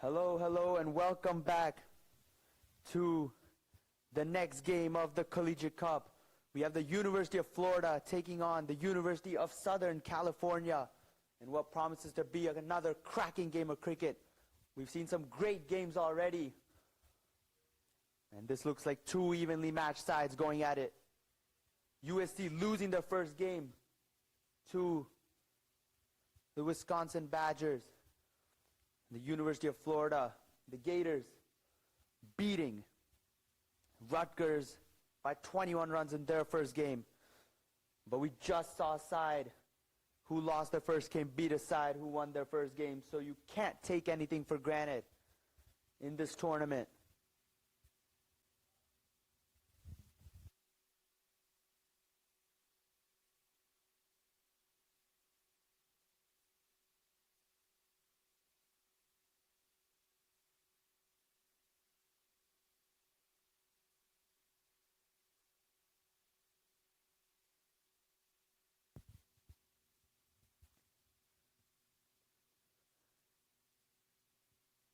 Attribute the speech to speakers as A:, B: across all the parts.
A: Hello, hello, and welcome back to the next game of the Collegiate Cup. We have the University of Florida taking on the University of Southern California in what promises to be another cracking game of cricket. We've seen some great games already, and this looks like two evenly matched sides going at it. USC losing their first game to the Wisconsin Badgers. The University of Florida, the Gators, beating Rutgers by 21 runs in their first game. But we just saw a side who lost their first game beat a side who won their first game. So you can't take anything for granted in this tournament.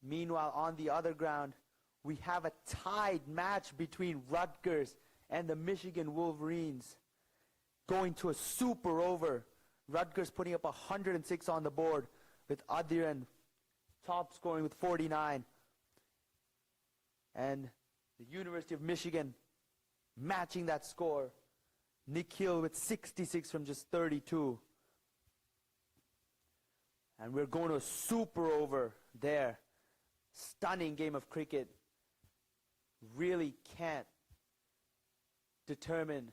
A: Meanwhile, on the other ground, we have a tied match between Rutgers and the Michigan Wolverines going to a super over. Rutgers putting up 106 on the board with Adrian top scoring with 49. And the University of Michigan matching that score. Nikhil with 66 from just 32. And we're going to a super over there. Stunning game of cricket. Really can't determine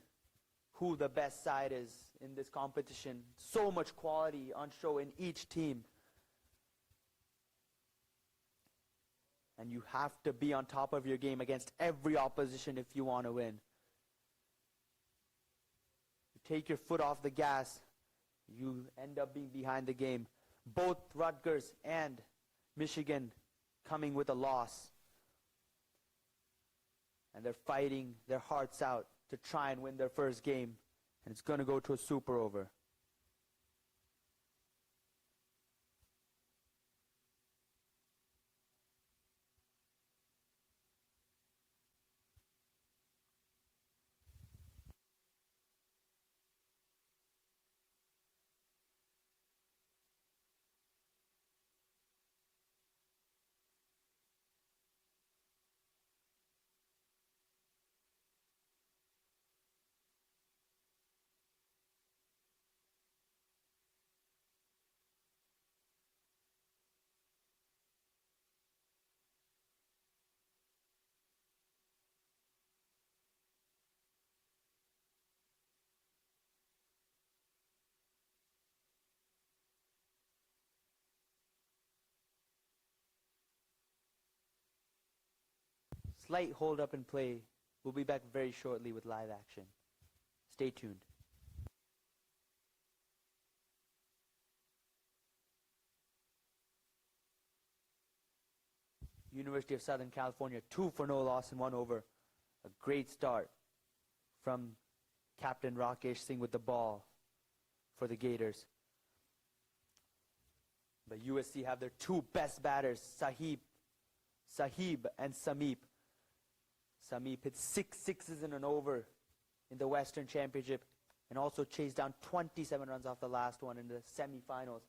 A: who the best side is in this competition. So much quality on show in each team. And you have to be on top of your game against every opposition if you want to win. You take your foot off the gas, you end up being behind the game. Both Rutgers and Michigan coming with a loss. And they're fighting their hearts out to try and win their first game. And it's going to go to a super over. Slight hold up in play. We'll be back very shortly with live action. Stay tuned. University of Southern California, 2 for no loss and 1 over. A great start from Captain Rakesh Singh with the ball for the Gators. But USC have their 2 best batters, Sahib and Sameep. Sameep hit 6 sixes in an over in the Western Championship and also chased down 27 runs off the last one in the semifinals.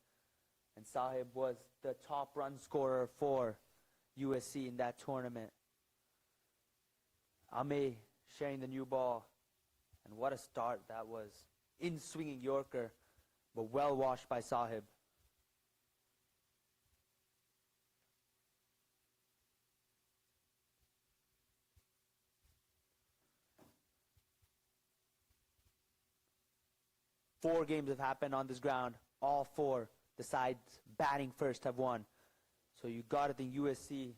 A: And Sahib was the top run scorer for USC in that tournament. Ame sharing the new ball. And what a start that was. In swinging Yorker, but well washed by Sahib. Four games have happened on this ground. All 4, the sides batting first, have won. So you got to think USC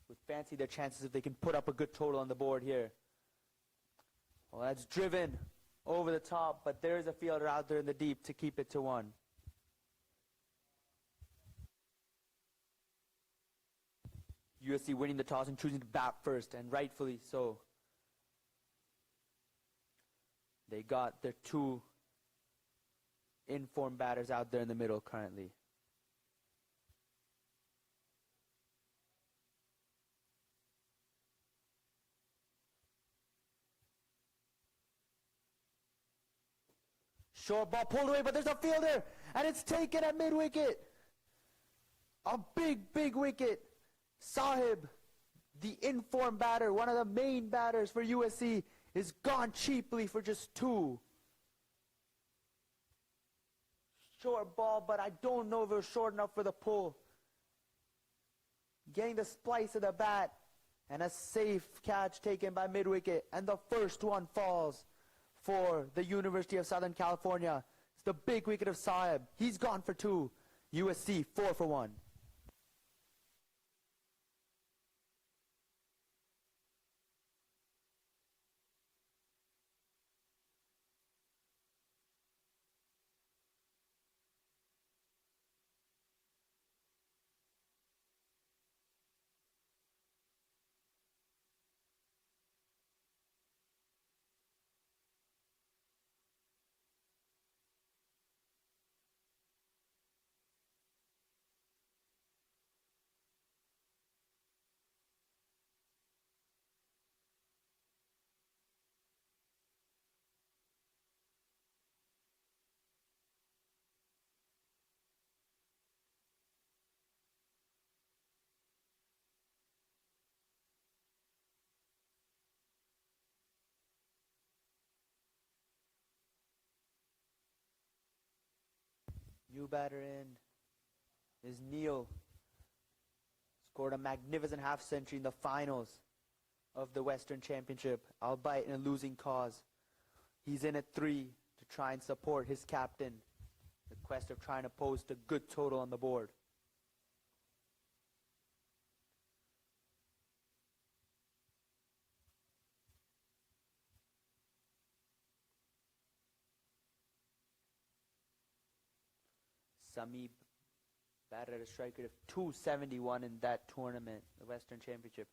A: would fancy their chances if they can put up a good total on the board here. Well, that's driven over the top, but there is a fielder out there in the deep to keep it to 1. USC winning the toss and choosing to bat first, and rightfully so. They got their 2 informed batters out there in the middle currently. Short ball pulled away, but there's a fielder, and it's taken at mid-wicket. A big wicket. Sahib, the informed batter, one of the main batters for USC, is gone cheaply for just 2. Short ball, but I don't know if it was short enough for the pull. Getting the splice of the bat, and a safe catch taken by mid-wicket, and the first one falls for the University of Southern California. It's the big wicket of Sahib. He's gone for 2. USC 4 for 1. New batter in is Neil. Scored a magnificent half century in the finals of the Western Championship, albeit in a losing cause. He's in at 3 to try and support his captain, the quest of trying to post a good total on the board. Samib batted at a strike rate of 271 in that tournament, the Western Championship.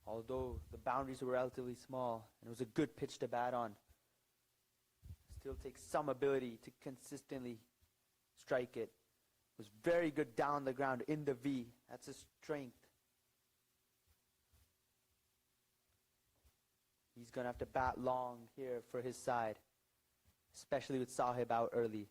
A: Although the boundaries were relatively small and it was a good pitch to bat on, still takes some ability to consistently strike it. Was very good down the ground in the V. That's his strength. He's going to have to bat long here for his side, especially with Sahib out early.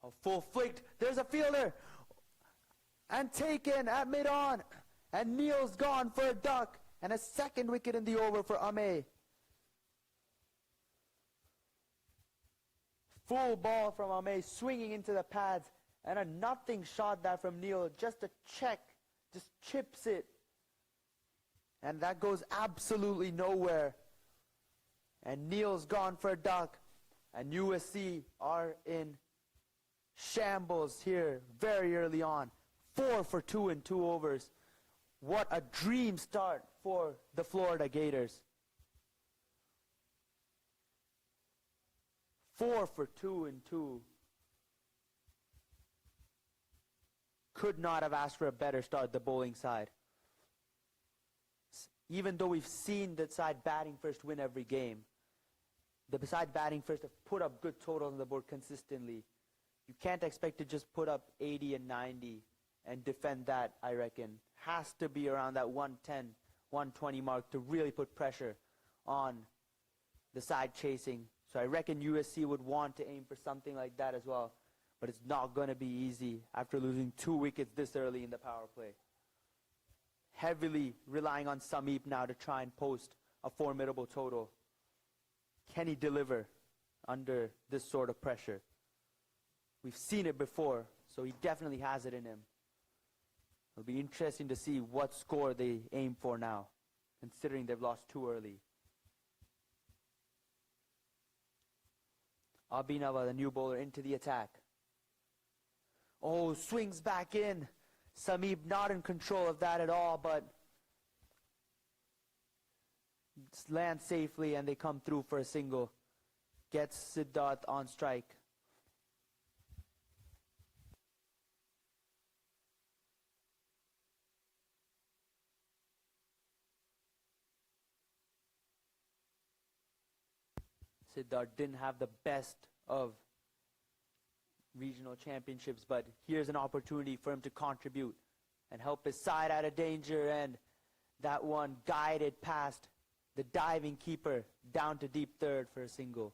A: A full flicked. There's a fielder. And taken at mid-on. And Neil's gone for a duck. And a second wicket in the over for Ame. Full ball from Ame, swinging into the pads. And a nothing shot that from Neil. Just a check. Just chips it. And that goes absolutely nowhere. And Neil's gone for a duck. And USC are in shambles here very early on. 4 for 2 in 2 overs. What a dream start for the Florida Gators. 4 for 2 in 2. Could not have asked for a better start, the bowling side. Even though we've seen the side batting first win every game, the side batting first have put up good totals on the board consistently. You can't expect to just put up 80 and 90 and defend that, I reckon. Has to be around that 110, 120 mark to really put pressure on the side chasing. So I reckon USC would want to aim for something like that as well. But it's not going to be easy after losing 2 wickets this early in the power play. Heavily relying on Samip now to try and post a formidable total. Can he deliver under this sort of pressure? We've seen it before, so he definitely has it in him. It'll be interesting to see what score they aim for now, considering they've lost 2 early. Abhinav, the new bowler, into the attack. Oh, swings back in. Samib not in control of that at all, but lands safely and they come through for a single. Gets Siddharth on strike. Siddharth didn't have the best of regional championships, but here's an opportunity for him to contribute and help his side out of danger, and that one guided past the diving keeper down to deep third for a single.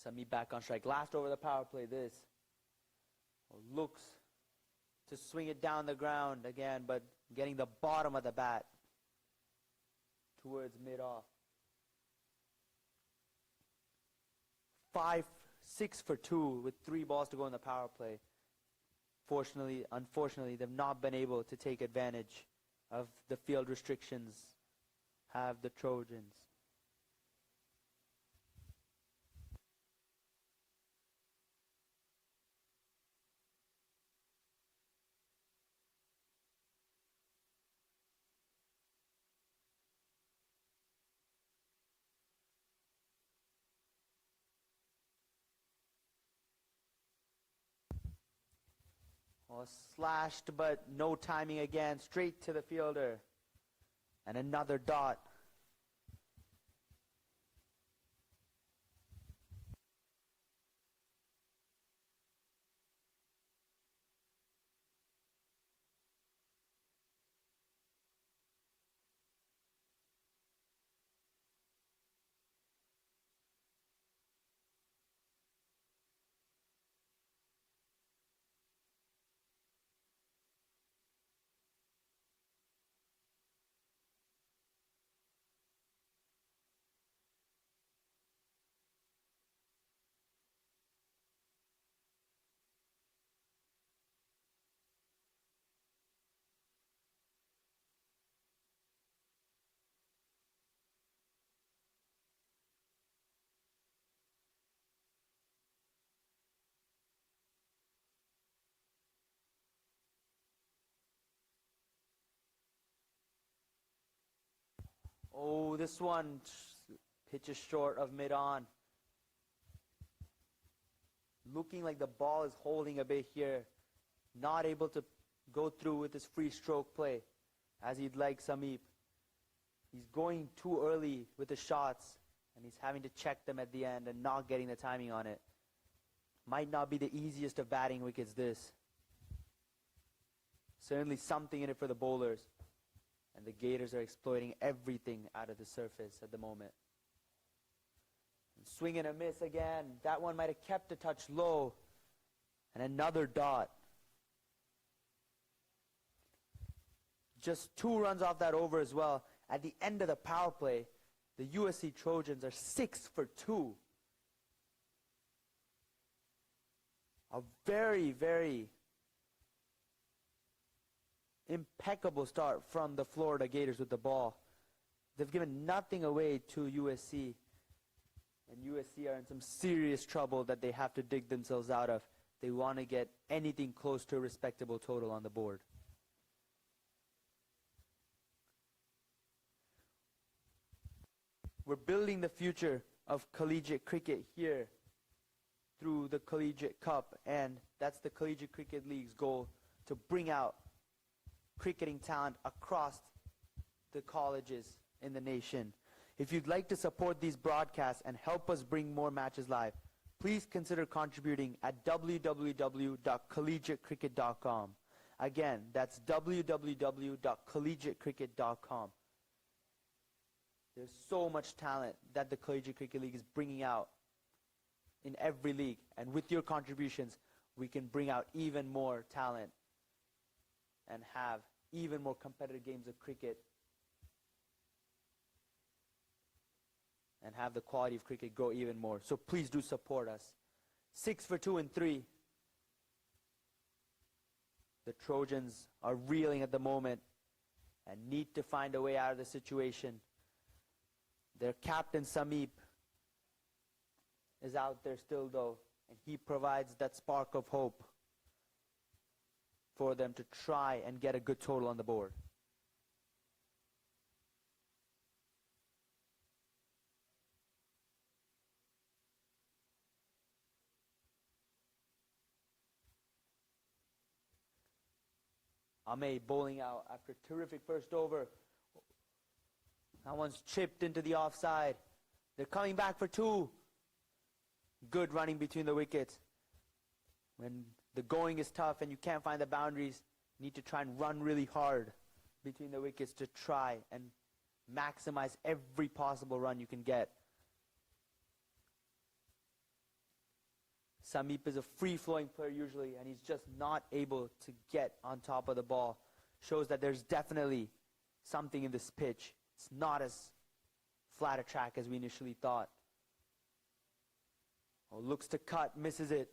A: Samit back on strike. Last over the power play, this. Looks to swing it down the ground again, but getting the bottom of the bat towards mid-off. 6 for 2 with 3 balls to go in the power play. Unfortunately, they've not been able to take advantage of the field restrictions, have the Trojans. Well, slashed, but no timing again. Straight to the fielder. And another dot. Oh, this one pitches short of mid-on. Looking like the ball is holding a bit here. Not able to go through with his free stroke play as he'd like Samit. He's going too early with the shots, and he's having to check them at the end and not getting the timing on it. Might not be the easiest of batting wickets, this. Certainly something in it for the bowlers. And the Gators are exploiting everything out of the surface at the moment. And swing and a miss again. That one might have kept a touch low. And another dot. Just 2 runs off that over as well. At the end of the power play, the USC Trojans are 6 for 2. A very, very impeccable start from the Florida Gators with the ball. They've given nothing away to USC. And USC are in some serious trouble that they have to dig themselves out of. They want to get anything close to a respectable total on the board. We're building the future of collegiate cricket here through the Collegiate Cup, and that's the Collegiate Cricket League's goal, to bring out cricketing talent across the colleges in the nation. If you'd like to support these broadcasts and help us bring more matches live, please consider contributing at www.collegiatecricket.com. Again, that's www.collegiatecricket.com. There's so much talent that the Collegiate Cricket League is bringing out in every league, and with your contributions, we can bring out even more talent and have even more competitive games of cricket and have the quality of cricket grow even more. So please do support us. 6 for 2 and 3. The Trojans are reeling at the moment and need to find a way out of the situation. Their captain Samit is out there still though, and he provides that spark of hope for them to try and get a good total on the board. Ame bowling out after a terrific first over. That one's chipped into the offside. They're coming back for two. Good running between the wickets. When the going is tough and you can't find the boundaries, you need to try and run really hard between the wickets to try and maximize every possible run you can get. Sameep is a free-flowing player usually, and he's just not able to get on top of the ball. Shows that there's definitely something in this pitch. It's not as flat a track as we initially thought. Oh, looks to cut, misses it.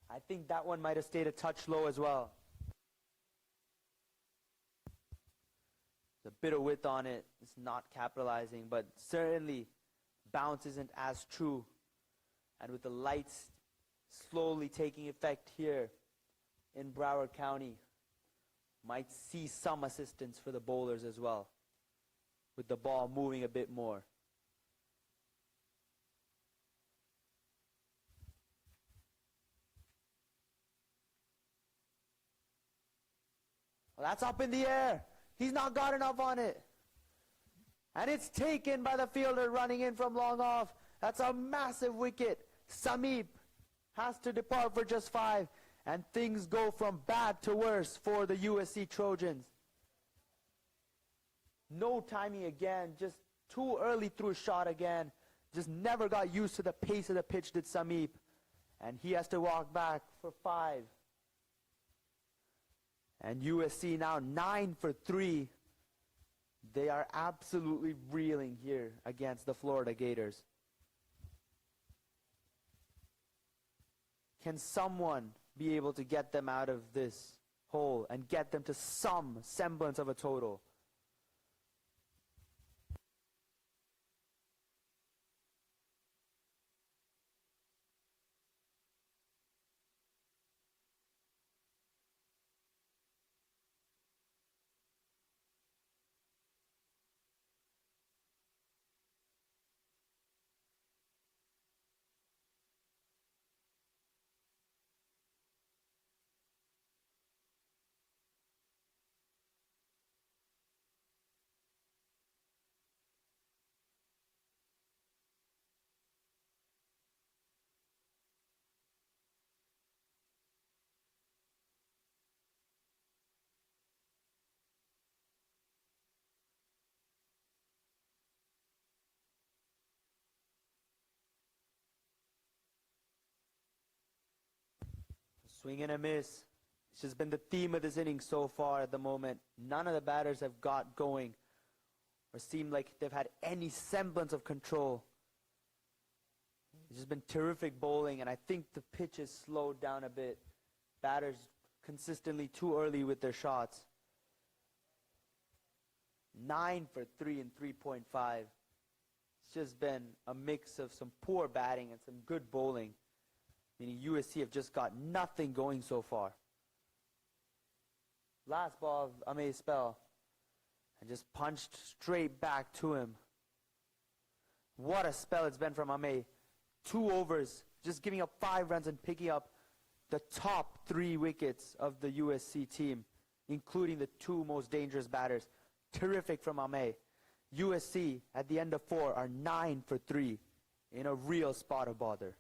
A: I think that one might have stayed a touch low as well. There's a bit of width on it. It's not capitalizing, but certainly bounce isn't as true. And with the lights slowly taking effect here in Broward County, might see some assistance for the bowlers as well, with the ball moving a bit more. Well, that's up in the air. He's not got enough on it. And it's taken by the fielder running in from long off. That's a massive wicket. Sameep has to depart for just 5. And things go from bad to worse for the USC Trojans. No timing again. Just too early through a shot again. Just never got used to the pace of the pitch, did Sameep. And he has to walk back for 5. And USC now 9 for 3. They are absolutely reeling here against the Florida Gators. Can someone be able to get them out of this hole and get them to some semblance of a total? Swing and a miss. It's just been the theme of this inning so far at the moment. None of the batters have got going or seem like they've had any semblance of control. It's just been terrific bowling, and I think the pitch has slowed down a bit. Batters consistently too early with their shots. 9 for 3 and 3.5. It's just been a mix of some poor batting and some good bowling. Meaning USC have just got nothing going so far. Last ball of Ame's spell. And just punched straight back to him. What a spell it's been from Ame. 2 overs, just giving up 5 runs and picking up the top 3 wickets of the USC team, including the 2 most dangerous batters. Terrific from Ame. USC at the end of 4 are 9 for 3 in a real spot of bother.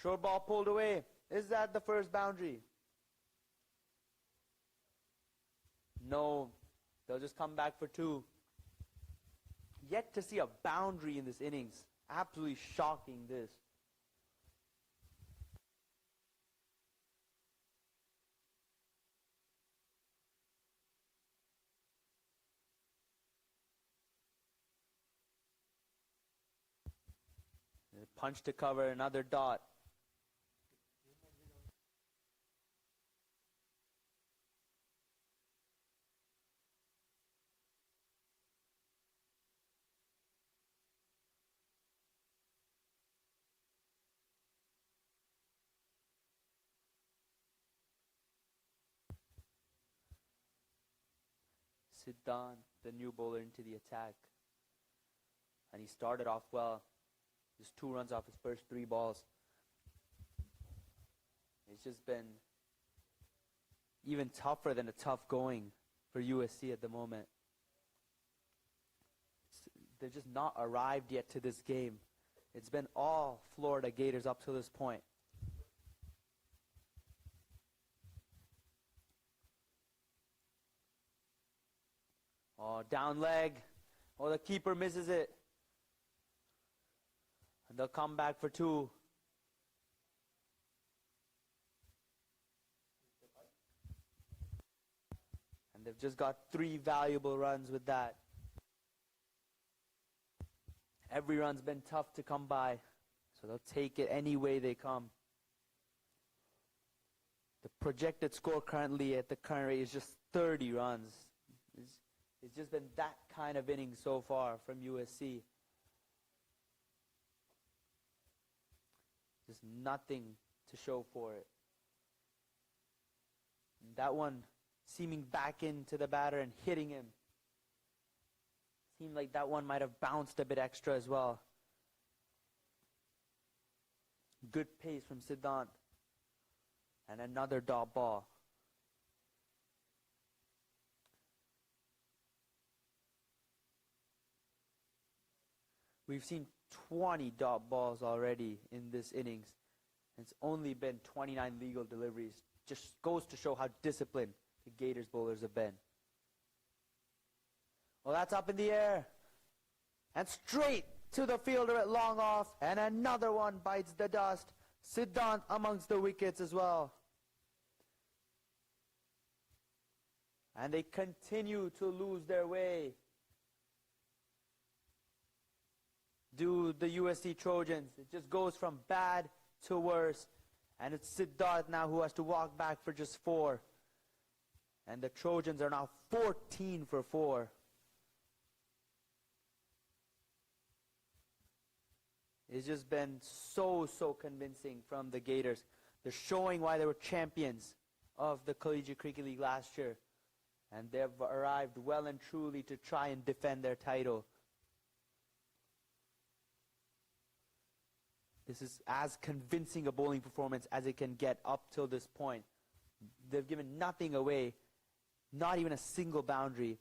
A: Short ball pulled away. Is that the first boundary? No. They'll just come back for 2. Yet to see a boundary in this innings. Absolutely shocking, this. Punch to cover, another dot. Siddhant, the new bowler, into the attack. And he started off well. Just 2 runs off his first 3 balls. It's just been even tougher than a tough going for USC at the moment. They're just not arrived yet to this game. It's been all Florida Gators up to this point. Oh, down leg. Oh, the keeper misses it. And they'll come back for 2. And they've just got 3 valuable runs with that. Every run's been tough to come by, so they'll take it any way they come. The projected score currently at the current rate is just 30 runs. It's just been that kind of inning so far from USC. Just nothing to show for it. And that one seeming back into the batter and hitting him. Seemed like that one might have bounced a bit extra as well. Good pace from Siddhant. And another dot ball. We've seen 20 dot balls already in this innings. It's only been 29 legal deliveries. Just goes to show how disciplined the Gators bowlers have been. Well, that's up in the air. And straight to the fielder at long off. And another one bites the dust. Siddhant amongst the wickets as well. And they continue to lose their way. Do the USC Trojans. It just goes from bad to worse. And it's Siddhant now who has to walk back for just 4. And the Trojans are now 14 for 4. It's just been so convincing from the Gators. They're showing why they were champions of the Collegiate Cricket League last year. And they've arrived well and truly to try and defend their title. This is as convincing a bowling performance as it can get up till this point. They've given nothing away, not even a single boundary,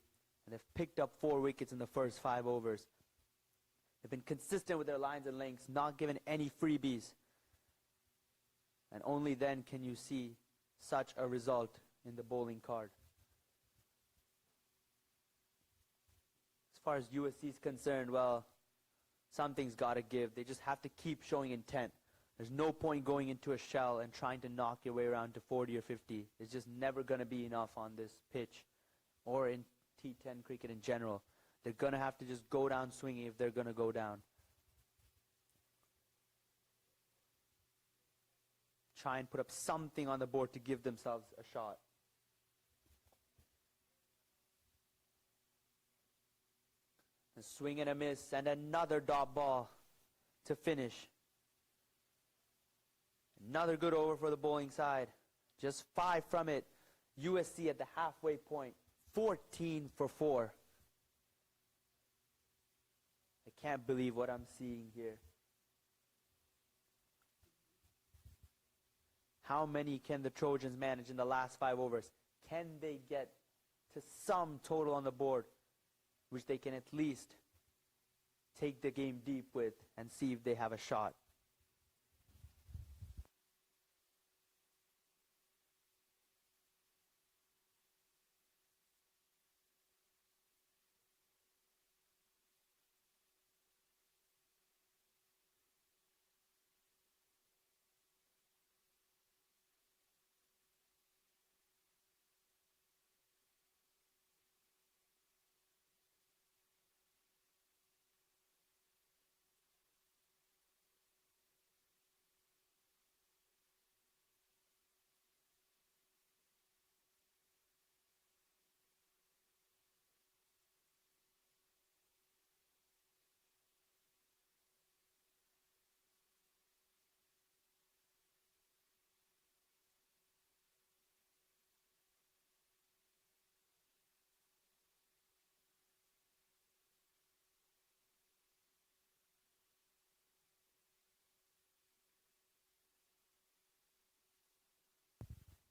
A: and they've picked up 4 wickets in the first 5 overs. They've been consistent with their lines and lengths, not given any freebies. And only then can you see such a result in the bowling card. As far as USC is concerned, well, something's got to give. They just have to keep showing intent. There's no point going into a shell and trying to knock your way around to 40 or 50. It's just never going to be enough on this pitch or in T10 cricket in general. They're going to have to just go down swinging if they're going to go down. Try and put up something on the board to give themselves a shot. A swing and a miss, and another dot ball to finish. Another good over for the bowling side. Just 5 from it. USC at the halfway point. 14 for 4. I can't believe what I'm seeing here. How many can the Trojans manage in the last 5 overs? Can they get to some total on the board, which they can at least take the game deep with and see if they have a shot?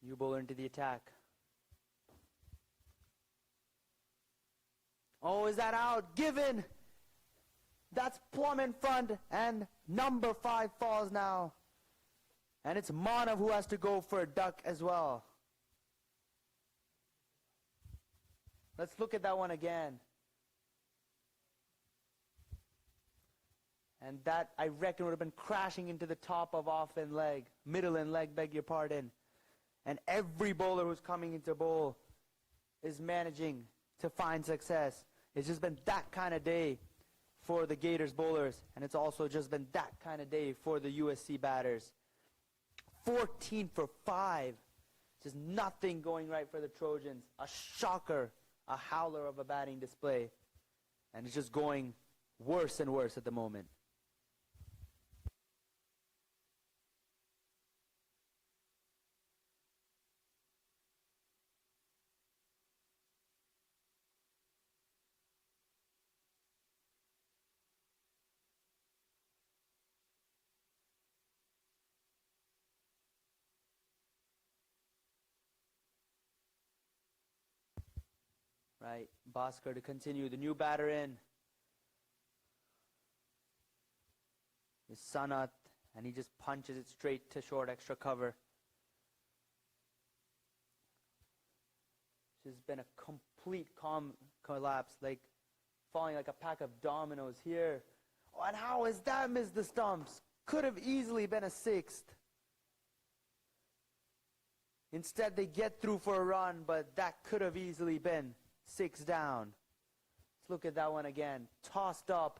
A: New bowler into the attack. Oh, is that out? Given! That's plumb in front, and number 5 falls now. And it's Manav who has to go for a duck as well. Let's look at that one again. And that, I reckon, would have been crashing into the top of off-end leg, middle-end leg, beg your pardon. And every bowler who's coming into bowl is managing to find success. It's just been that kind of day for the Gators bowlers, and it's also just been that kind of day for the USC batters. 14 for 5. Just nothing going right for the Trojans. A shocker, a howler of a batting display. And it's just going worse and worse at the moment. Right, Bhaskar to continue. The new batter in is Sanat, and he just punches it straight to short, extra cover. It's just been a complete collapse, like falling like a pack of dominoes here. Oh, and how has that missed the stumps? Could have easily been a 6th. Instead, they get through for a run, but that could have easily been 6 down. Let's look at that one again. Tossed up.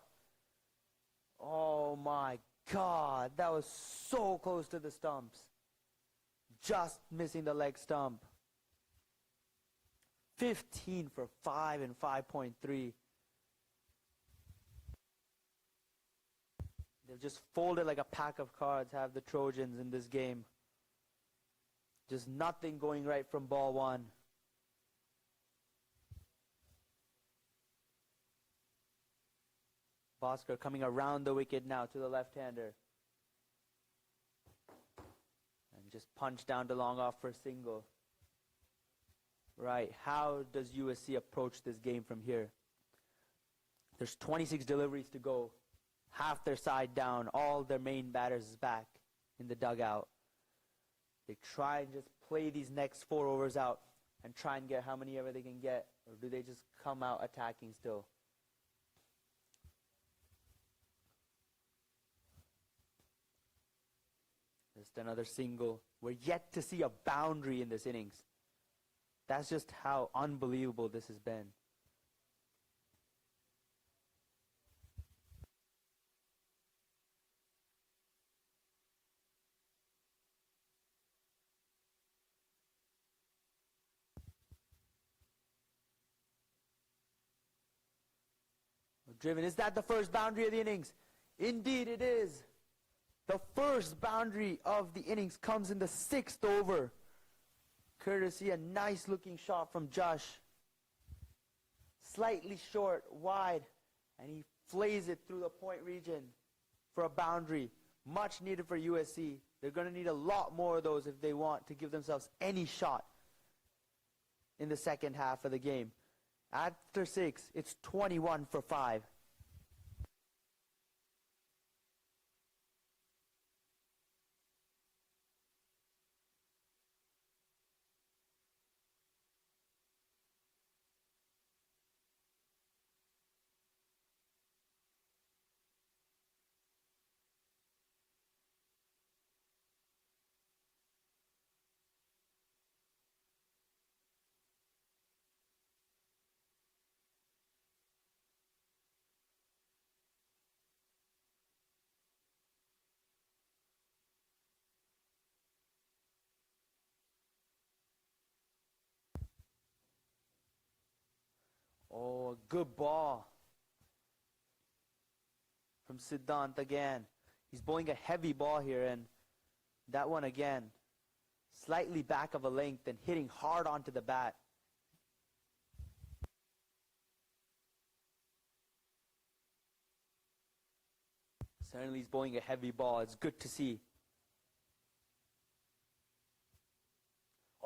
A: Oh my God, that was so close to the stumps. Just missing the leg stump. 15 for 5 and 5.3. They've just folded like a pack of cards, have the Trojans in this game. Just nothing going right from ball 1. Bhaskar coming around the wicket now to the left-hander. And just punch down to long off for a single. Right, how does USC approach this game from here? There's 26 deliveries to go. Half their side down. All their main batters is back in the dugout. They try and just play these next 4 overs out and try and get how many ever they can get. Or do they just come out attacking still? Just another single. We're yet to see a boundary in this innings. That's just how unbelievable this has been. Driven, is that the first boundary of the innings? Indeed it is. The first boundary of the innings comes in the 6th over. Courtesy a nice looking shot from Josh. Slightly short, wide, and he flays it through the point region for a boundary. Much needed for USC. They're going to need a lot more of those if they want to give themselves any shot in the second half of the game. After 6, it's 21 for 5. Oh, a good ball from Siddhant again. He's bowling a heavy ball here, and that one again, slightly back of a length and hitting hard onto the bat. Certainly he's bowling a heavy ball. It's good to see.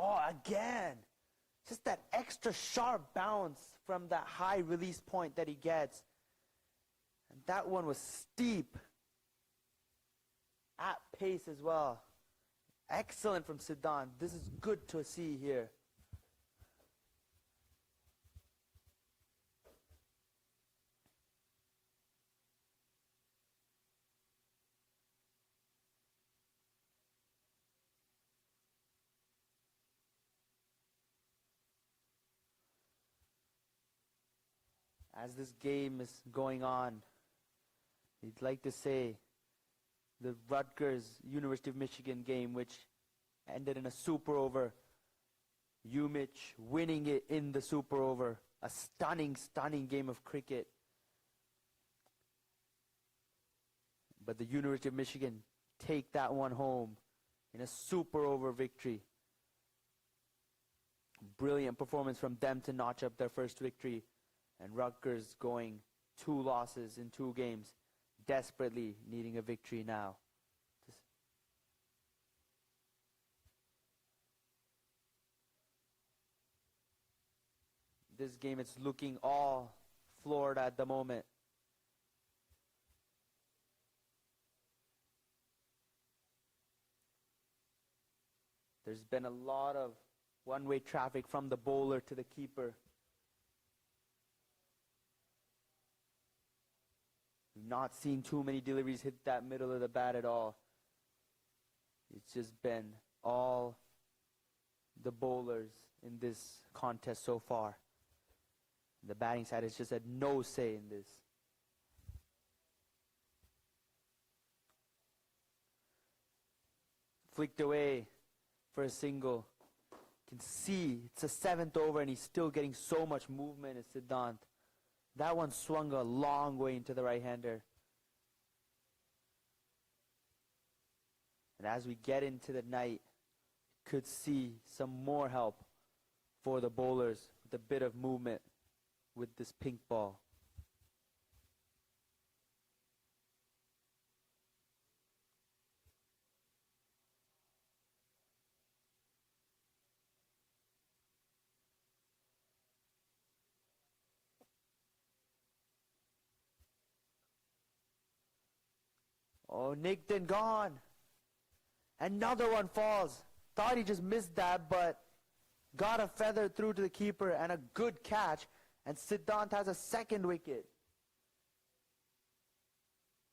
A: Oh, again. Just that extra sharp bounce from that high release point that he gets. And that one was steep. At pace as well. Excellent from Siddhant. This is good to see here. As this game is going on, you'd like to say the Rutgers University of Michigan game, which ended in a super over. Umich winning it in the super over. A stunning, stunning game of cricket. But the University of Michigan take that one home in a super over victory. Brilliant performance from them to notch up their first victory. And Rutgers going 2 losses in 2 games, desperately needing a victory now. This game, it's looking all Florida at the moment. There's been a lot of one-way traffic from the bowler to the keeper. We've not seen too many deliveries hit that middle of the bat at all. It's just been all the bowlers in this contest so far. The batting side has just had no say in this. Flicked away for a single. You can see it's a 7th over and he's still getting so much movement as Siddhant. That one swung a long way into the right-hander. And as we get into the night, could see some more help for the bowlers with a bit of movement with this pink ball. Oh, nicked and gone. Another one falls. Thought he just missed that, but got a feather through to the keeper and a good catch. And Siddhant has a 2nd wicket.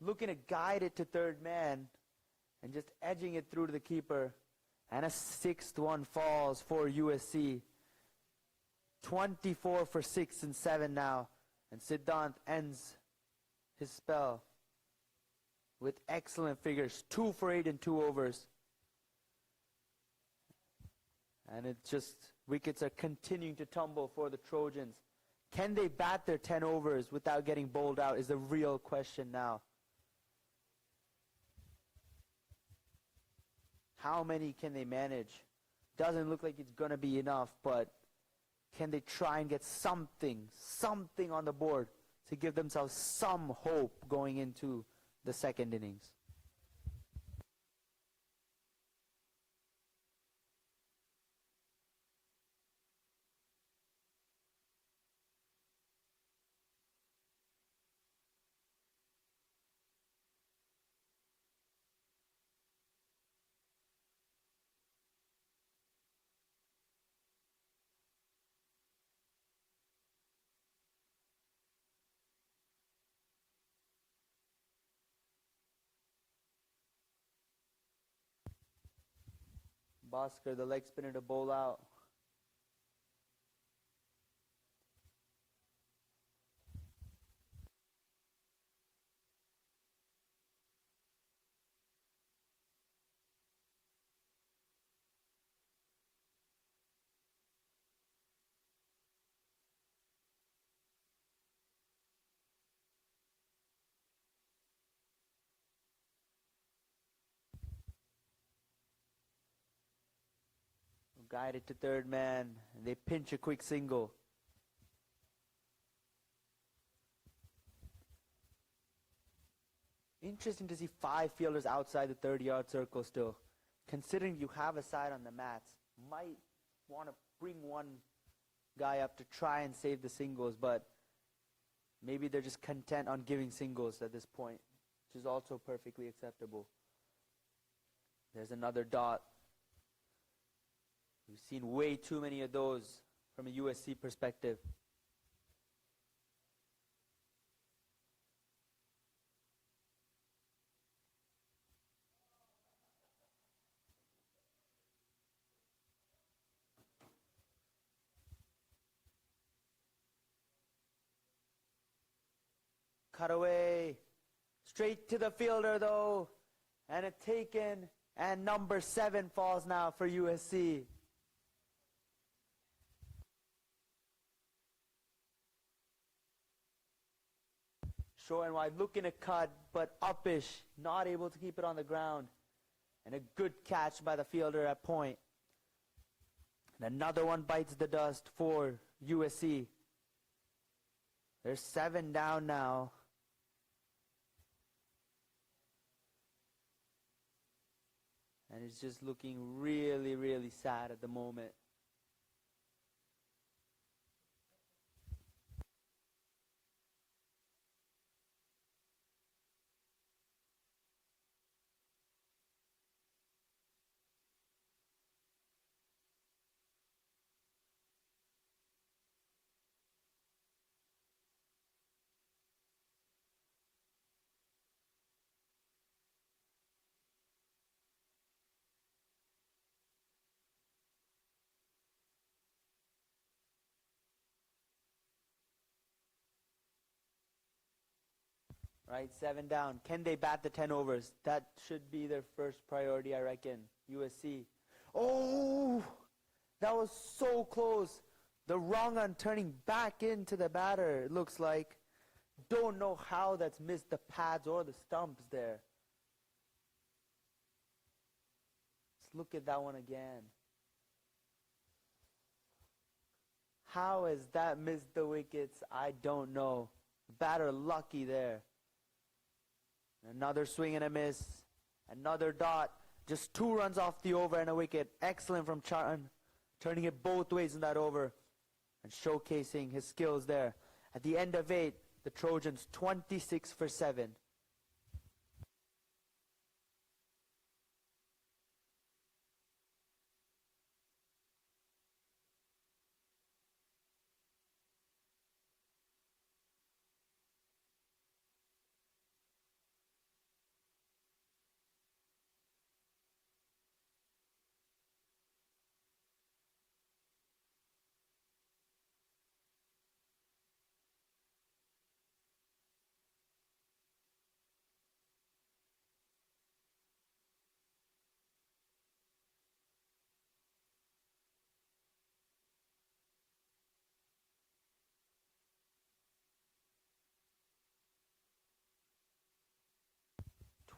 A: Looking to guide it to 3rd man and just edging it through to the keeper. And a 6th one falls for USC. 24 for 6 and 7 now. And Siddhant ends his spell with excellent figures. 2 for 8 in 2 overs. And it just, wickets are continuing to tumble for the Trojans. Can they bat their 10 overs without getting bowled out is the real question now. How many can they manage? Doesn't look like it's going to be enough, but can they try and get something on the board to give themselves some hope going into the 2nd innings? Bhaskar, the leg spinner, to bowl out. Guided to 3rd man. And they pinch a quick single. Interesting to see 5 fielders outside the 30-yard circle still. Considering you have a side on the mats, might want to bring one guy up to try and save the singles, but maybe they're just content on giving singles at this point, which is also perfectly acceptable. There's another dot. We've seen way too many of those from a USC perspective. Cut away. Straight to the fielder though. And a taken. And number 7 falls now for USC. Short and wide, looking to cut, but uppish, not able to keep it on the ground. And a good catch by the fielder at point. And another one bites the dust for USC. There's 7 down now. And it's just looking really, really sad at the moment. Right, 7 down. Can they bat the 10 overs? That should be their first priority, I reckon. USC. Oh, that was so close. The wrong on turning back into the batter, it looks like. Don't know how that's missed the pads or the stumps there. Let's look at that one again. How has that missed the wickets? I don't know. Batter lucky there. Another swing and a miss. Another dot. Just 2 runs off the over and a wicket. Excellent from Charn. Turning it both ways in that over. And showcasing his skills there. At the end of 8, the Trojans 26 for 7.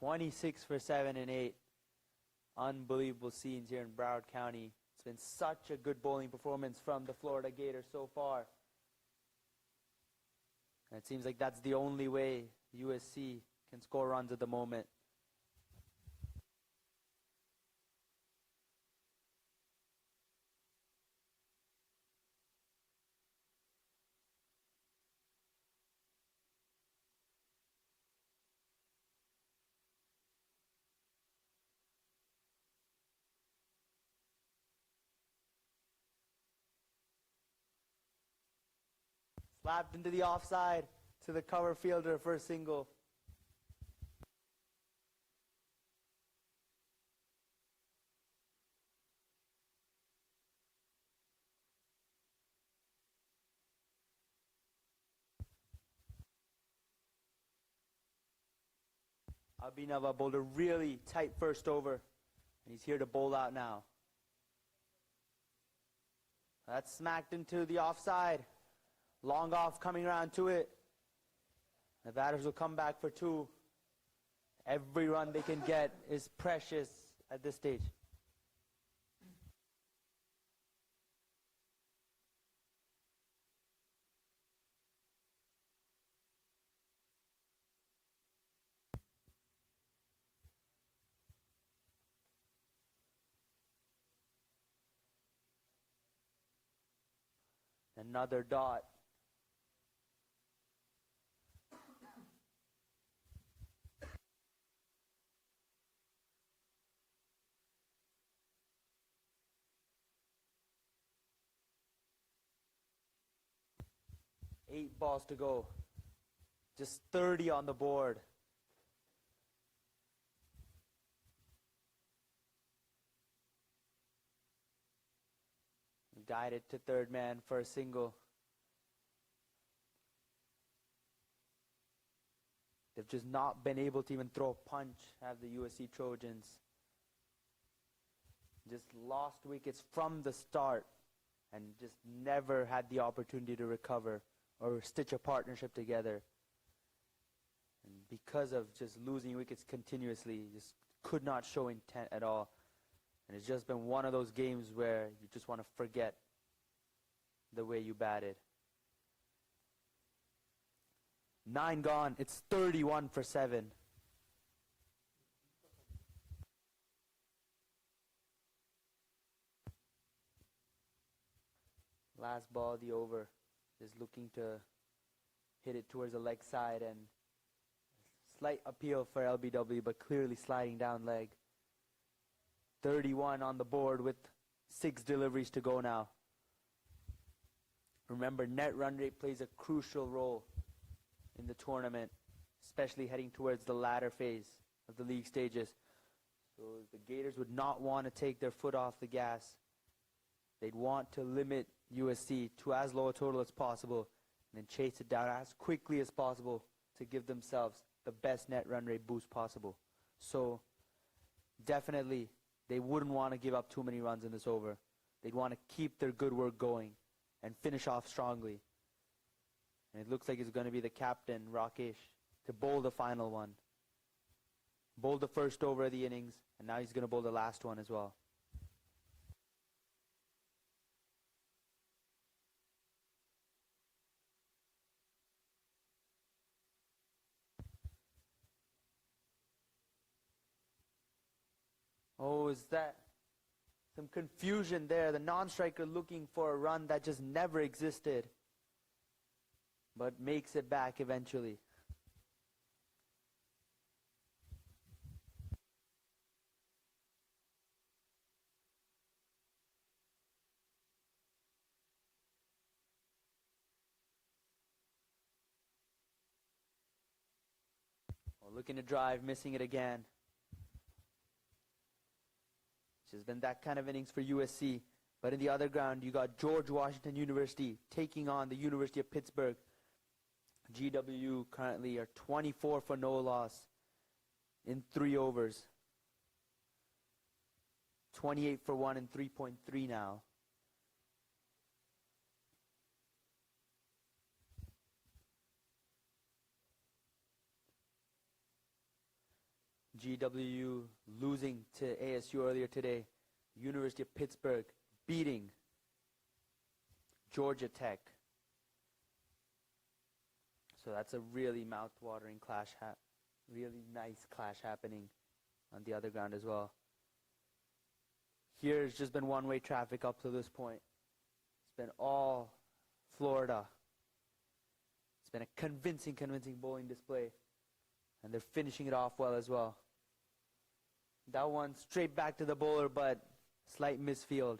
A: "26 for 7 and 8. Unbelievable scenes here in Broward County. It's been such a good bowling performance from the Florida Gators so far. And it seems like that's the only way USC can score runs at the moment. Slapped into the offside to the cover fielder for a single. Abhinava bowled a really tight first over, and he's here to bowl out now. That's smacked into the offside. Long off coming around to it. The batters will come back for 2. Every run they can get is precious at this stage. Another dot. Eight balls to go. Just 30 on the board. Guided to third man for a single. They've just not been able to even throw a punch, have the USC Trojans. Just lost wickets from the start and just never had the opportunity to recover or stitch a partnership together. And because of just losing wickets continuously, just could not show intent at all. And it's just been one of those games where you just want to forget the way you batted. 9 gone. It's 31 for 7. Last ball, the over. Is looking to hit it towards the leg side, and slight appeal for LBW, but clearly sliding down leg. 31 on the board with 6 deliveries to go now. Remember, net run rate plays a crucial role in the tournament, especially heading towards the latter phase of the league stages. So the Gators would not want to take their foot off the gas. They'd want to limit USC to as low a total as possible and then chase it down as quickly as possible to give themselves the best net run rate boost possible. So definitely they wouldn't want to give up too many runs in this over. They'd want to keep their good work going and finish off strongly. And it looks like it's going to be the captain, Rakesh, to bowl the final one. Bowled the first over of the innings, and now he's going to bowl the last one as well. Oh, is that some confusion there? The non-striker looking for a run that just never existed, but makes it back eventually. Oh, looking to drive, missing it again. It's just been that kind of innings for USC. But in the other ground, you got George Washington University taking on the University of Pittsburgh. GWU currently are 24 for no loss in 3 overs. 28 for 1 in 3.3 now. GWU losing to ASU earlier today. University of Pittsburgh beating Georgia Tech. So that's a really mouth-watering clash, really nice clash happening on the other ground as well. Here's just been one-way traffic up to this point. It's been all Florida. It's been a convincing bowling display. And they're finishing it off well as well. That one straight back to the bowler, but slight misfield.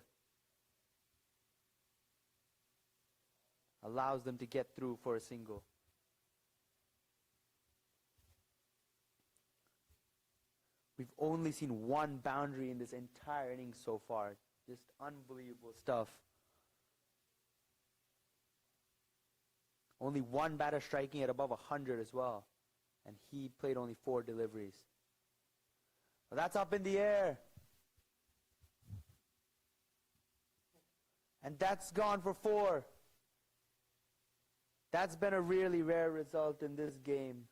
A: Allows them to get through for a single. We've only seen one boundary in this entire inning so far. Just unbelievable stuff. Only one batter striking at above 100 as well. And he played only 4 deliveries. Well, that's up in the air. And that's gone for 4. That's been a really rare result in this game.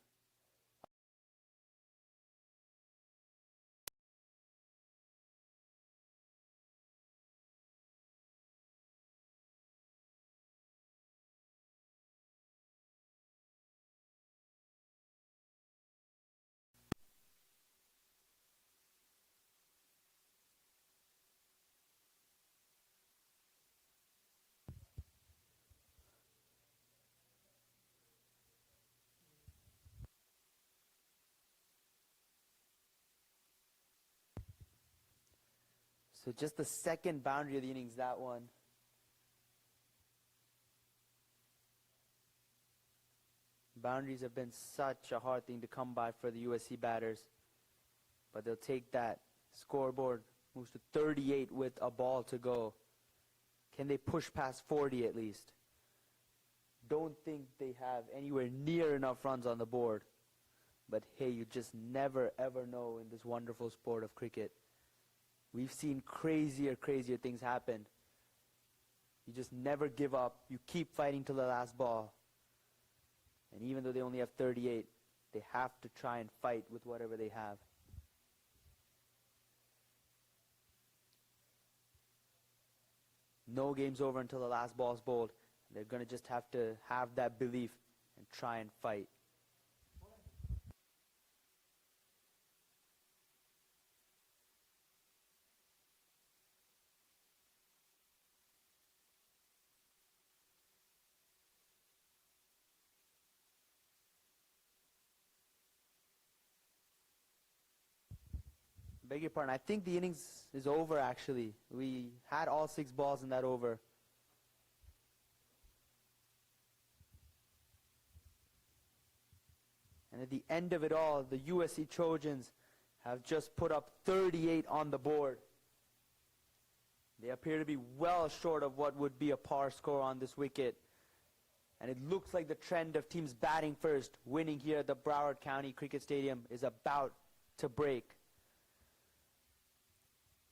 A: So just the second boundary of the innings, that one. Boundaries have been such a hard thing to come by for the USC batters. But they'll take that. Scoreboard moves to 38 with a ball to go. Can they push past 40 at least? Don't think they have anywhere near enough runs on the board. But hey, you just never ever know in this wonderful sport of cricket. We've seen crazier things happen. You just never give up. You keep fighting till the last ball. And even though they only have 38, they have to try and fight with whatever they have. No game's over until the last ball's bowled. They're going to just have to have that belief and try and fight. Beg your pardon, I think the innings is over actually. We had all 6 balls in that over. And at the end of it all, the USC Trojans have just put up 38 on the board. They appear to be well short of what would be a par score on this wicket. And it looks like the trend of teams batting first, winning here at the Broward County Cricket Stadium, is about to break.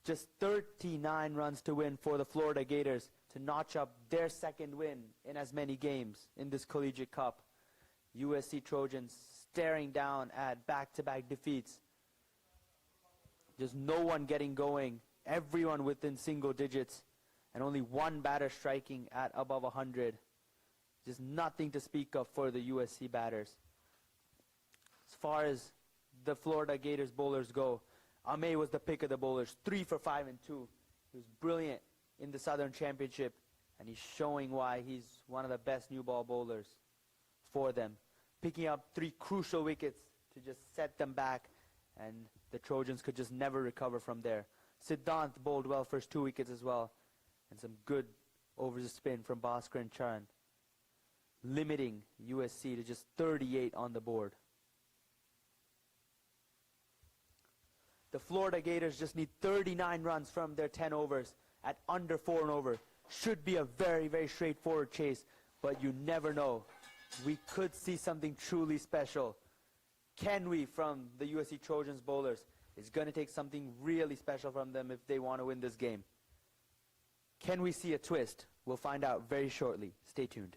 A: Just 39 runs to win for the Florida Gators to notch up their second win in as many games in this Collegiate Cup. USC Trojans staring down at back-to-back defeats. Just no one getting going. Everyone within single digits. And only one batter striking at above 100. Just nothing to speak of for the USC batters. As far as the Florida Gators bowlers go, Ame was the pick of the bowlers, 3 for 5 and 2. He was brilliant in the Southern Championship, and he's showing why he's one of the best new ball bowlers for them. Picking up 3 crucial wickets to just set them back, and the Trojans could just never recover from there. Siddhant bowled well first 2 wickets as well, and some good overs of spin from Bhaskar and Charan, limiting USC to just 38 on the board. The Florida Gators just need 39 runs from their 10 overs at under 4 and over. Should be a very straightforward chase, but you never know. We could see something truly special. Can we from the USC Trojans bowlers? It's going to take something really special from them if they want to win this game. Can we see a twist? We'll find out very shortly. Stay tuned.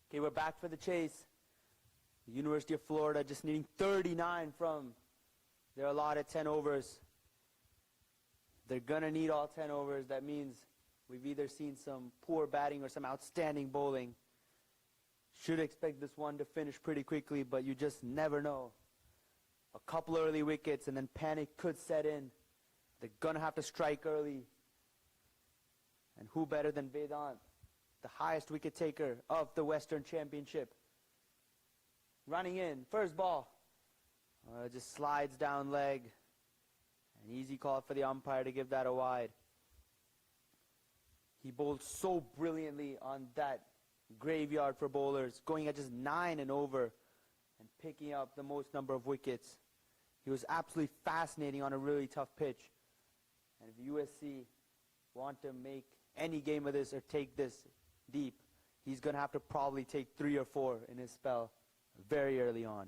A: Okay, we're back for the chase. The University of Florida just needing 39 from their allotted 10 overs. They're going to need all 10 overs. That means we've either seen some poor batting or some outstanding bowling. Should expect this one to finish pretty quickly, but you just never know. A couple early wickets and then panic could set in. They're going to have to strike early. And who better than Vedant, the highest wicket taker of the Western Championship. Running in, first ball. Just slides down leg. An easy call for the umpire to give that a wide. He bowled so brilliantly on that graveyard for bowlers, going at just 9 and over and picking up the most number of wickets. He was absolutely fascinating on a really tough pitch. And if USC want to make any game of this or take this deep, he's going to have to probably take 3 or 4 in his spell very early on.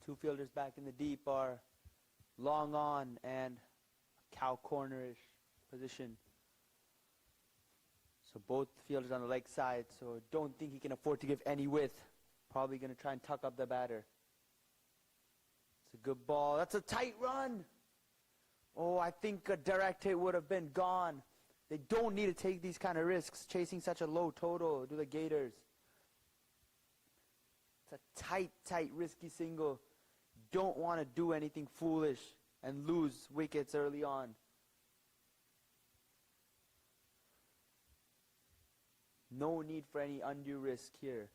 A: Two fielders back in the deep are long on and cow cornerish position. So both fielders on the leg side, so don't think he can afford to give any width. Probably going to try and tuck up the batter. It's a good ball. That's a tight run. Oh, I think a direct hit would have been gone. They don't need to take these kind of risks, chasing such a low total to the Gators. It's a tight, risky single. Don't want to do anything foolish and lose wickets early on. No need for any undue risk here.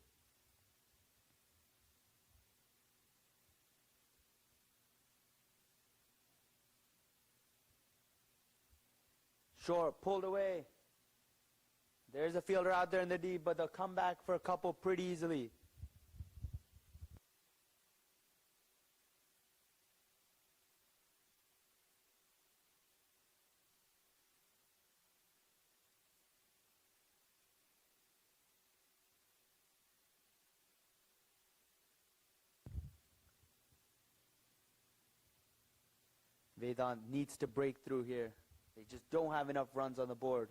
A: Short, pulled away. There's a fielder out there in the deep, but they'll come back for a couple pretty easily. Vedant needs to break through here. They just don't have enough runs on the board.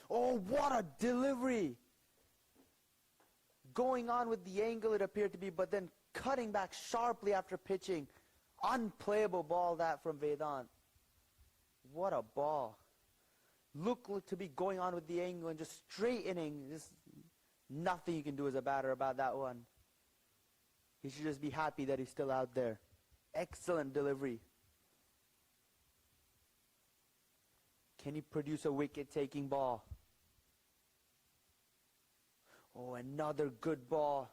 A: Oh, what a delivery! Going on with the angle it appeared to be, but then cutting back sharply after pitching. Unplayable ball that from Vedant. What a ball. Look to be going on with the angle and just straightening. Just nothing you can do as a batter about that one. He should just be happy that he's still out there. Excellent delivery. Can he produce a wicket-taking ball? Oh, another good ball.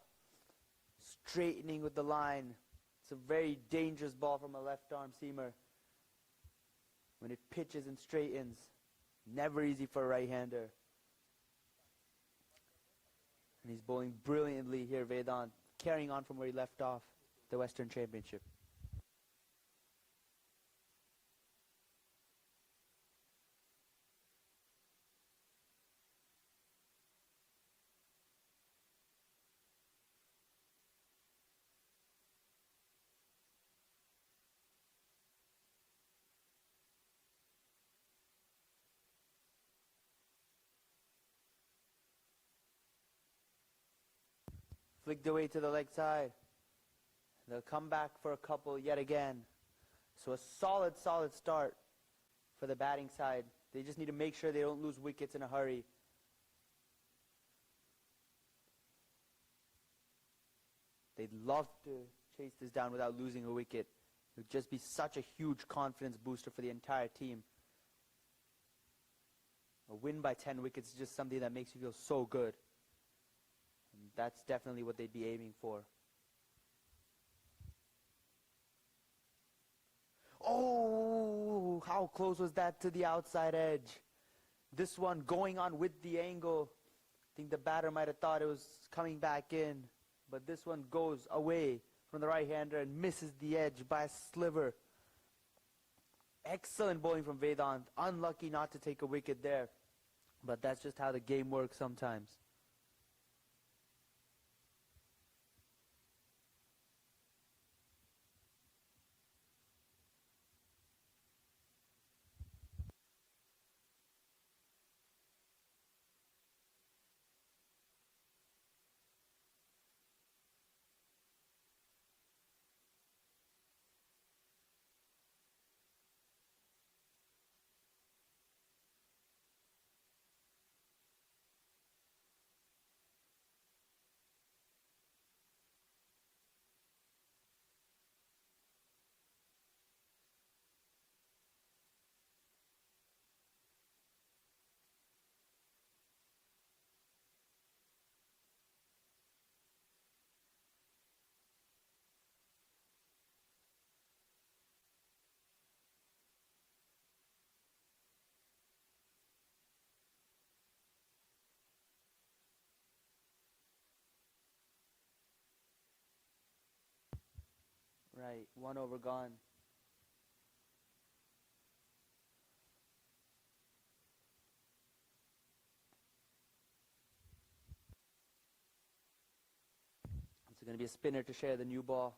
A: Straightening with the line. It's a very dangerous ball from a left-arm seamer. When it pitches and straightens. Never easy for a right-hander. And he's bowling brilliantly here, Vedant. Carrying on from where he left off, the Western Championship. Flicked away to the leg side. They'll come back for a couple yet again. So a solid start for the batting side. They just need to make sure they don't lose wickets in a hurry. They'd love to chase this down without losing a wicket. It would just be such a huge confidence booster for the entire team. A win by 10 wickets is just something that makes you feel so good. And that's definitely what they'd be aiming for. Oh, how close was that to the outside edge? This one going on with the angle. I think the batter might have thought it was coming back in. But this one goes away from the right-hander and misses the edge by a sliver. Excellent bowling from Vedant. Unlucky not to take a wicket there. But that's just how the game works sometimes. Right, 1 over gone. It's going to be a spinner to share the new ball.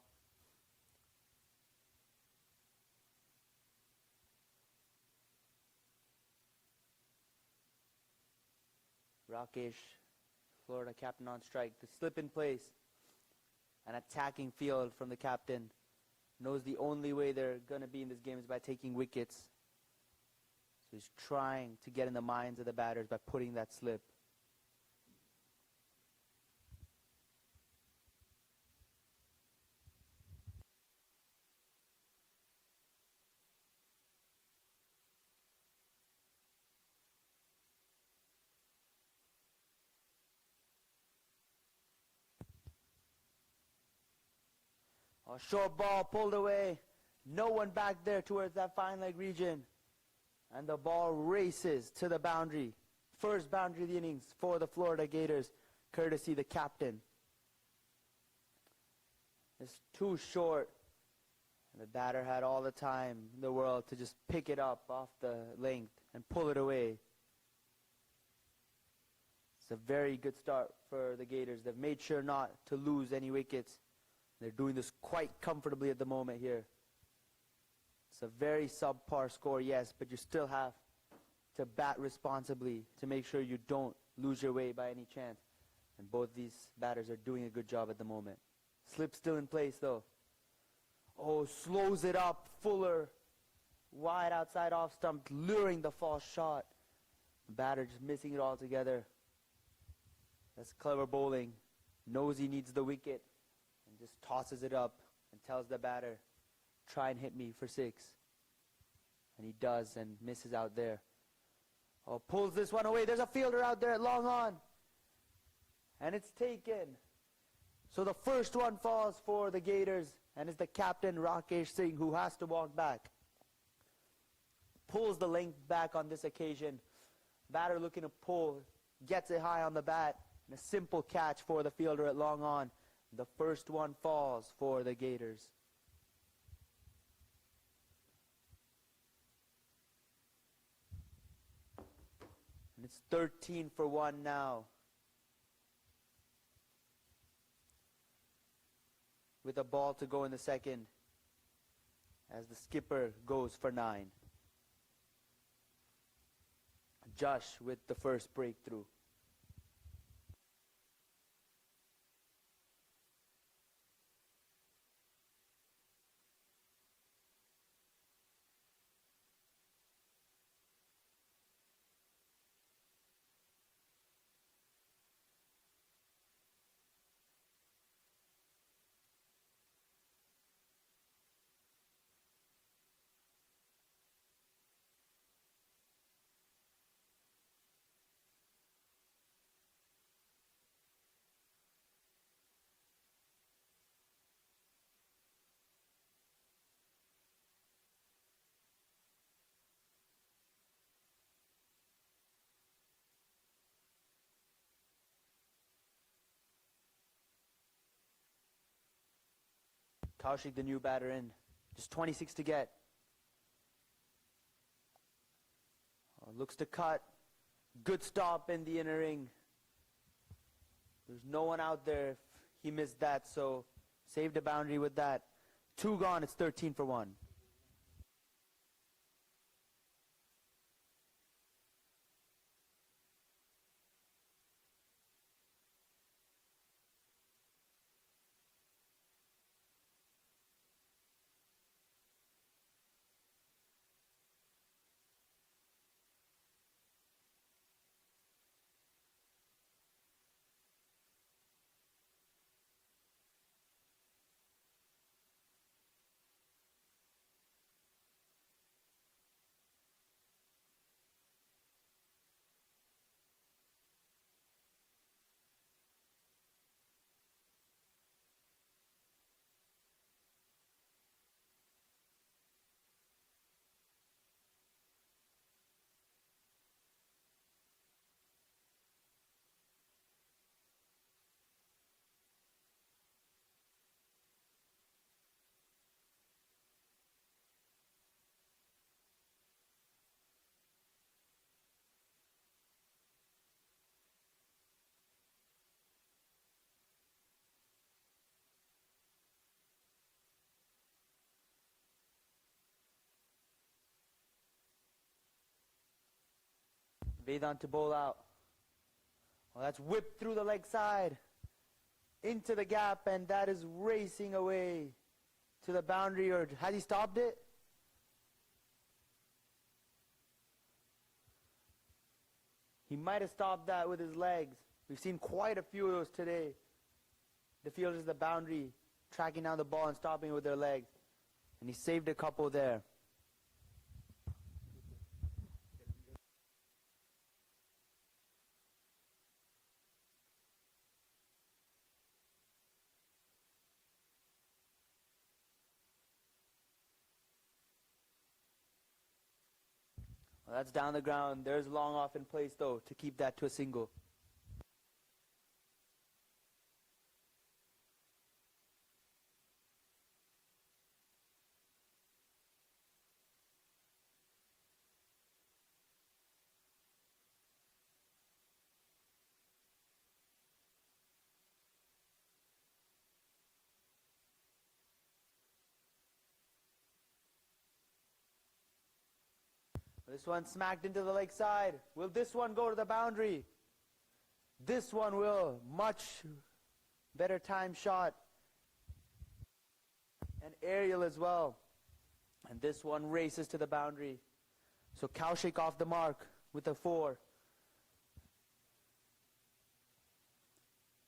A: Rakesh, Florida captain on strike. The slip in place. An attacking field from the captain. Knows the only way they're going to be in this game is by taking wickets. So he's trying to get in the minds of the batters by putting that slip. A short ball pulled away. No one back there towards that fine leg region. And the ball races to the boundary. First boundary of the innings for the Florida Gators, courtesy the captain. It's too short. And the batter had all the time in the world to just pick it up off the length and pull it away. It's a very good start for the Gators. They've made sure not to lose any wickets. They're doing this quite comfortably at the moment here. It's a very subpar score, yes, but you still have to bat responsibly to make sure you don't lose your way by any chance. And both these batters are doing a good job at the moment. Slip still in place, though. Oh, slows it up. Fuller, wide outside off stump, luring the false shot. The batter just missing it altogether. That's clever bowling. Knows he needs the wicket. Just tosses it up and tells the batter, try and hit me for 6. And he does and misses out there. Oh, pulls this one away. There's a fielder out there at long on. And it's taken. So the first one falls for the Gators. And it's the captain, Rakesh Singh, who has to walk back. Pulls the length back on this occasion. Batter looking to pull. Gets it high on the bat. And a simple catch for the fielder at long on. The first one falls for the Gators. And it's 13 for 1 now. With a ball to go in the second. As the skipper goes for 9. Josh with the first breakthrough. Kaushik, the new batter, in. Just 26 to get. Looks to cut. Good stop in the inner ring. There's no one out there if he missed that, so saved a boundary with that. 2 gone, it's 13 for 1. Vedant to bowl out. Well, that's whipped through the leg side into the gap, and that is racing away to the boundary. Or has he stopped it? He might have stopped that with his legs. We've seen quite a few of those today. The fielders at the boundary tracking down the ball and stopping it with their legs. And he saved a couple there. Well, that's down the ground. There's long off in place, though, to keep that to a single. This one smacked into the leg side. Will this one go to the boundary? This one will. Much better time shot. And aerial as well. And this one races to the boundary. So Kaushik off the mark with a 4.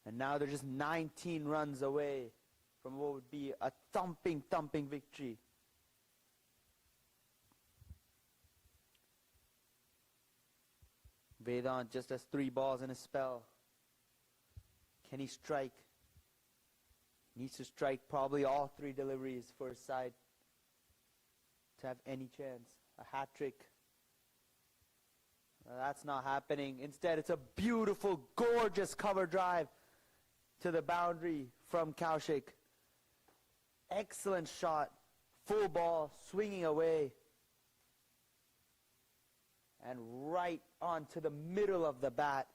A: And now they're just 19 runs away from what would be a thumping victory. Vedant just has 3 balls in a spell. Can he strike? Needs to strike probably all 3 deliveries for his side to have any chance. A hat trick. That's not happening. Instead, it's a beautiful, gorgeous cover drive to the boundary from Kaushik. Excellent shot. Full ball, swinging away. And right onto the middle of the bat.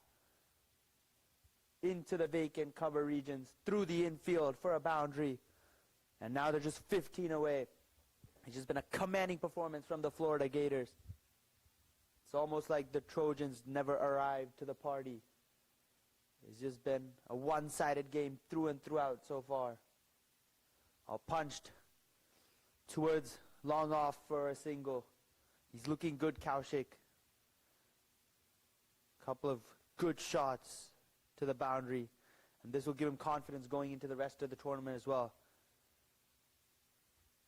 A: Into the vacant cover regions. Through the infield for a boundary. And now they're just 15 away. It's just been a commanding performance from the Florida Gators. It's almost like the Trojans never arrived to the party. It's just been a one-sided game through and throughout so far. All punched towards long off for a single. He's looking good, Kaushik. Couple of good shots to the boundary. And this will give him confidence going into the rest of the tournament as well.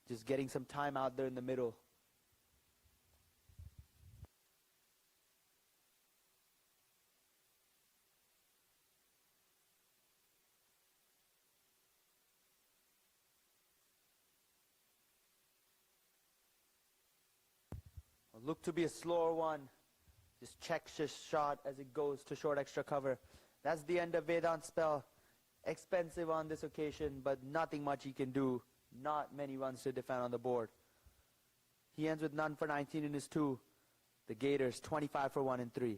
A: Just getting some time out there in the middle. Look to be a slower one. Just checks his shot as it goes to short extra cover. That's the end of Vedant's spell. Expensive on this occasion, but nothing much he can do. Not many runs to defend on the board. He ends with none for 19 in his 2. The Gators 25 for 1 in 3.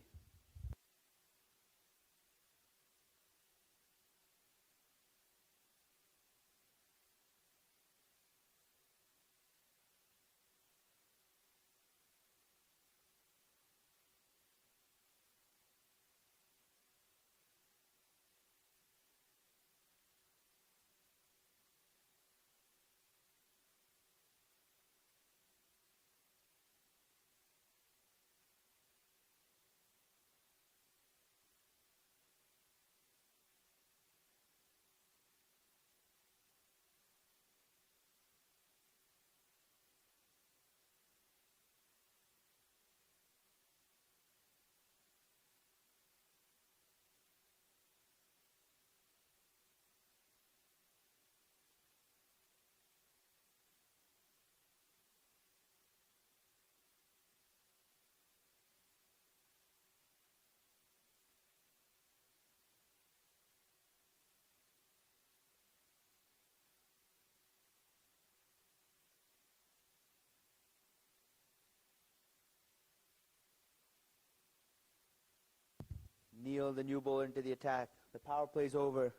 A: Neil, the new bowler, into the attack. The power play's over.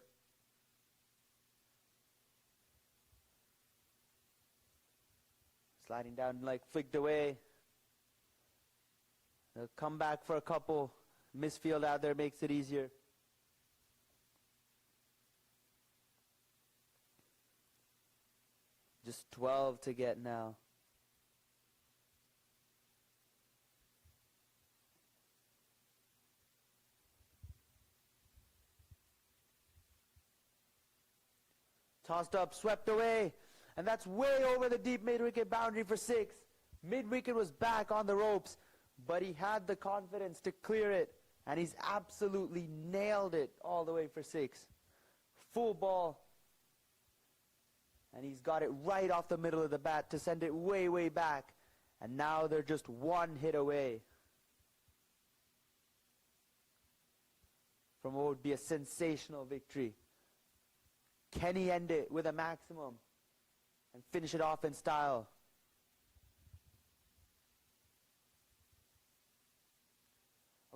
A: Sliding down like flicked away. They'll come back for a couple. Misfield out there makes it easier. Just 12 to get now. Tossed up, swept away, and that's way over the deep mid-wicket boundary for 6. Mid-wicket was back on the ropes, but he had the confidence to clear it, and he's absolutely nailed it all the way for 6. Full ball, and he's got it right off the middle of the bat to send it way, way back, and now they're just one hit away from what would be a sensational victory. Can he end it with a maximum and finish it off in style?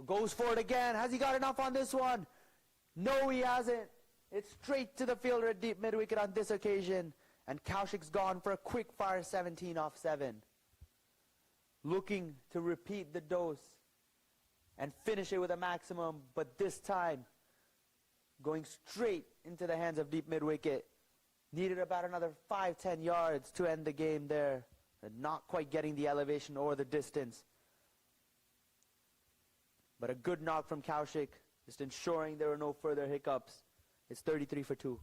A: Goes for it again. Has he got enough on this one? No, he hasn't. It's straight to the fielder at deep mid-wicket on this occasion. And Kaushik's gone for a quick fire 17 off 7. Looking to repeat the dose and finish it with a maximum, but this time going straight into the hands of deep mid-wicket. Needed about another 5-10 yards to end the game there. And not quite getting the elevation or the distance. But a good knock from Kaushik, just ensuring there were no further hiccups. It's 33 for 2.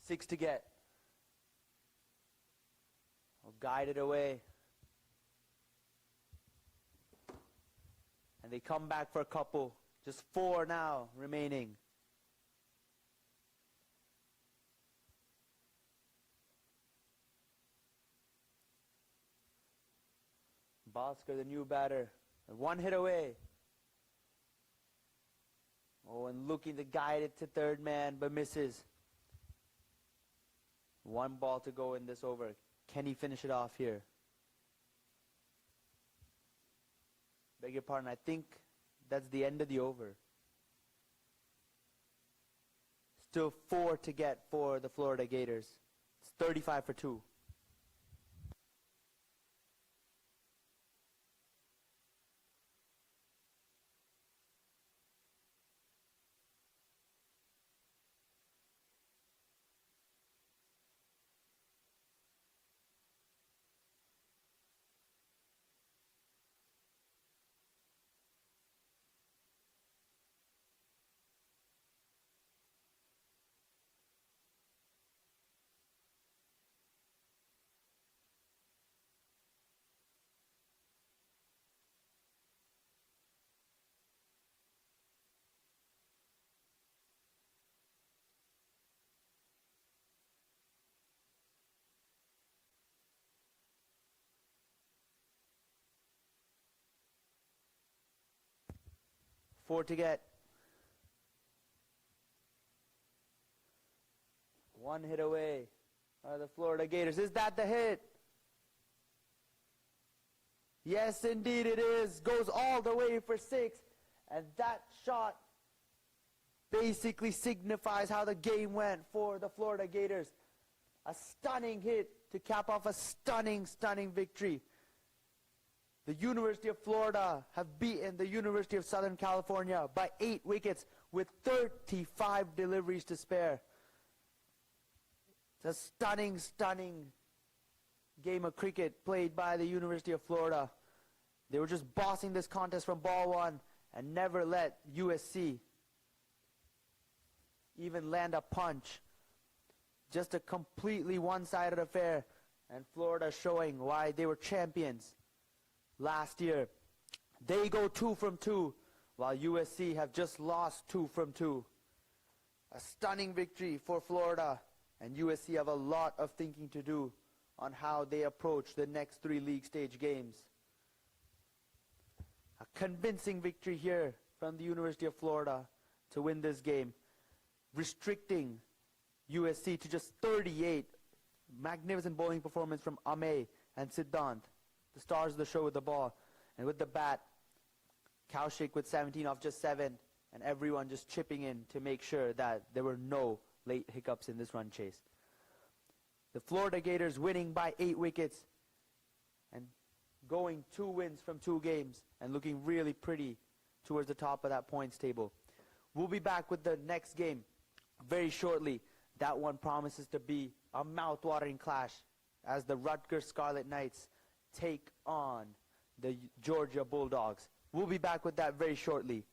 A: Six to get. I'll guide it away. And they come back for a couple. Just 4 now remaining. Bhaskar, the new batter. 1 hit away. Oh, and looking to guide it to third man, but misses. 1 ball to go in this over. Can he finish it off here? Beg your pardon, I think that's the end of the over. Still 4 to get for the Florida Gators. It's 35 for 2. Four to get. 1 hit away are the Florida Gators. Is that the hit? Yes, indeed it is. Goes all the way for 6. And that shot basically signifies how the game went for the Florida Gators. A stunning hit to cap off a stunning, stunning victory. The University of Florida have beaten the University of Southern California by 8 wickets with 35 deliveries to spare. It's a stunning, stunning game of cricket played by the University of Florida. They were just bossing this contest from ball 1 and never let USC even land a punch. Just a completely one-sided affair, and Florida showing why they were champions last year. They go 2 from 2, while USC have just lost 2 from 2. A stunning victory for Florida, and USC have a lot of thinking to do on how they approach the next 3 league stage games. A convincing victory here from the University of Florida to win this game, restricting USC to just 38. Magnificent bowling performance from Ame and Siddhant. the stars of the show with the ball. And with the bat, Kaushik with 17 off just 7, and everyone just chipping in to make sure that there were no late hiccups in this run chase. The Florida Gators winning by 8 wickets and going 2 wins from 2 games and looking really pretty towards the top of that points table. We'll be back with the next game very shortly. That one promises to be a mouth-watering clash as the Rutgers Scarlet Knights take on the Georgia Bulldogs. We'll be back with that very shortly.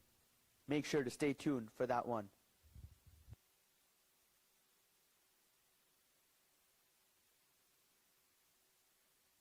A: Make sure to stay tuned for that one.